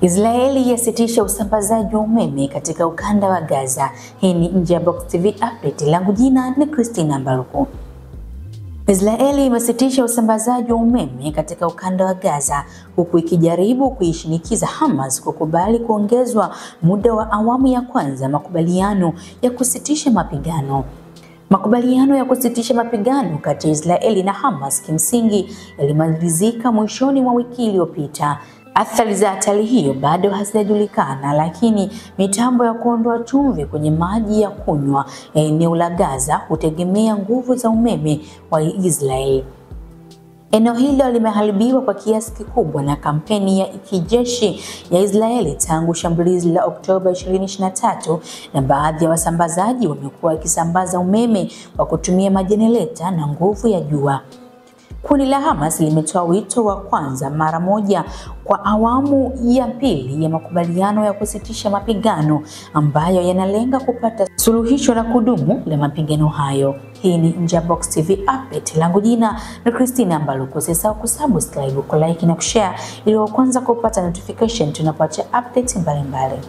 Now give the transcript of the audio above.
Israeli yasitisha usambazaji wa umeme katika ukanda wa Gaza. Hii ni Nje ya Box TV update. Langu jina ni Christina Mbaruku. Israeli imesitisha usambazaji wa umeme katika ukanda wa Gaza huku ikijaribu kuishinikiza Hamas kukubali kuongezwa muda wa awamu ya kwanza makubaliano ya kusitisha mapigano. Makubaliano ya kusitisha mapigano kati ya Israeli na Hamas kimsingi yalimalizika mwishoni mwa wiki iliyopita. Athari za hatari hiyo bado hazijajulikana, lakini mitambo ya kuondoa chumvi kwenye maji ya kunywa ya eneo la Gaza hutegemea nguvu za umeme wa Israeli. Eneo hilo limeharibiwa kwa kiasi kikubwa na kampeni ya kijeshi ya Israeli tangu shambulizi la Oktoba 2023, na baadhi ya wasambazaji wamekuwa wakisambaza umeme kwa kutumia majenereta na nguvu ya jua. Kundi la Hamas limetoa wito wa kwanza mara moja kwa awamu ya pili ya makubaliano ya kusitisha mapigano ambayo yanalenga kupata suluhisho la kudumu la mapigano hayo. Hii ni Nje ya Box TV update. Langu jina ni Christina Mbaruku. Usisahau kusubscribe, kulike na kushare ili wa kwanza kupata notification tunapoacha updates mbalimbali.